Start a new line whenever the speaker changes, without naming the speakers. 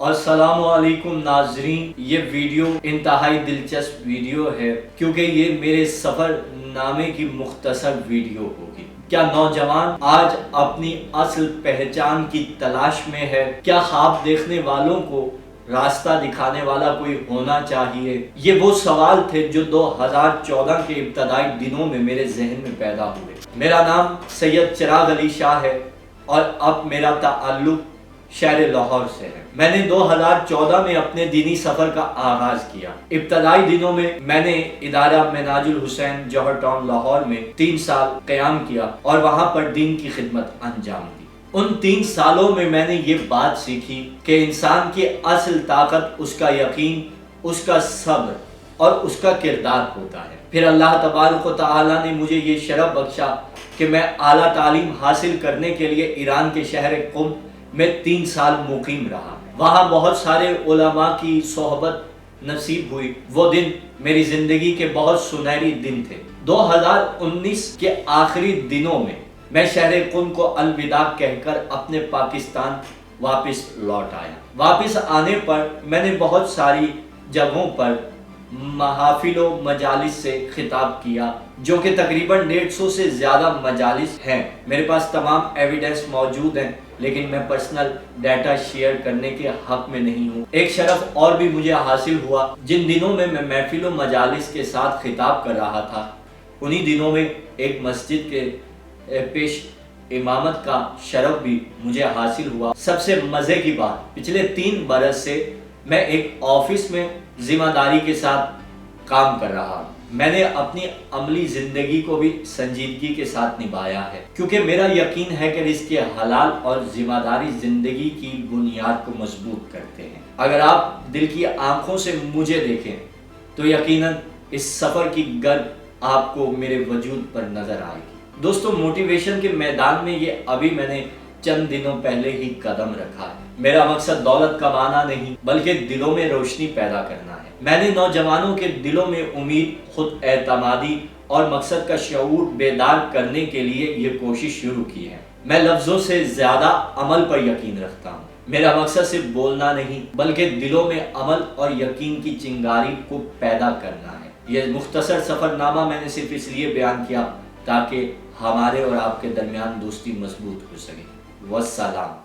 اور السلام علیکم ناظرین، یہ ویڈیو انتہائی دلچسپ ویڈیو ہے کیونکہ یہ میرے سفر نامے کی مختصر ویڈیو ہوگی۔ کیا نوجوان آج اپنی اصل پہچان کی تلاش میں ہے؟ کیا خواب دیکھنے والوں کو راستہ دکھانے والا کوئی ہونا چاہیے؟ یہ وہ سوال تھے جو 2014 کے ابتدائی دنوں میں میرے ذہن میں پیدا ہوئے۔ میرا نام سید چراغ علی شاہ ہے اور اب میرا تعلق شہر لاہور سے ہے۔ میں نے 2014 میں اپنے دینی سفر کا آغاز کیا۔ ابتدائی دنوں میں میں نے ادارہ منہاج الحسین جوہر ٹاؤن لاہور میں 3 سال قیام کیا اور وہاں پر دین کی خدمت انجام دی۔ ان 3 سالوں میں میں نے یہ بات سیکھی کہ انسان کی اصل طاقت اس کا یقین، اس کا صبر اور اس کا کردار ہوتا ہے۔ پھر اللہ تبارک و تعالی نے مجھے یہ شرف بخشا کہ میں اعلیٰ تعلیم حاصل کرنے کے لیے ایران کے شہر قم میں 3 سال مقیم رہا۔ وہاں بہت سارے علماء کی صحبت نصیب ہوئی۔ وہ دن میری زندگی کے بہت سنہری دن تھے۔ 2019 کے آخری دنوں میں شہر قم کو الوداع کہہ کر اپنے پاکستان واپس لوٹ آیا۔ واپس آنے پر میں نے بہت ساری جگہوں پر محافل و مجالس سے خطاب کیا، جو کہ تقریباً 150 سے زیادہ مجالس ہیں۔ میرے پاس تمام ایویڈنس موجود ہیں، لیکن میں پرسنل ڈیٹا شیئر کرنے کے حق میں نہیں ہوں۔ ایک شرف اور بھی مجھے حاصل ہوا۔ جن دنوں میں محفل و مجالس کے ساتھ خطاب کر رہا تھا، انہی دنوں میں ایک مسجد کے پیش امامت کا شرف بھی مجھے حاصل ہوا۔ سب سے مزے کی بات، پچھلے 3 برس سے میں ایک آفس میں ذمہ داری کے ساتھ کام کر رہا ہوں۔ میں نے اپنی عملی زندگی کو بھی سنجیدگی کے ساتھ نبھایا ہے، کیونکہ میرا یقین ہے کہ رزق حلال اور ذمہ داری زندگی کی بنیاد کو مضبوط کرتے ہیں۔ اگر آپ دل کی آنکھوں سے مجھے دیکھیں تو یقیناً اس سفر کی گرد آپ کو میرے وجود پر نظر آئے گی۔ دوستو، موٹیویشن کے میدان میں یہ ابھی میں نے چند دنوں پہلے ہی قدم رکھا ہے۔ میرا مقصد دولت کمانا نہیں، بلکہ دلوں میں روشنی پیدا کرنا ہے۔ میں نے نوجوانوں کے دلوں میں امید، خود اعتمادی اور مقصد کا شعور بیدار کرنے کے لیے یہ کوشش شروع کی ہے۔ میں لفظوں سے زیادہ عمل پر یقین رکھتا ہوں۔ میرا مقصد صرف بولنا نہیں، بلکہ دلوں میں عمل اور یقین کی چنگاری کو پیدا کرنا ہے۔ یہ مختصر سفر نامہ میں نے صرف اس لیے بیان کیا تاکہ ہمارے اور آپ کے درمیان دوستی مضبوط ہو سکے۔ والسلام۔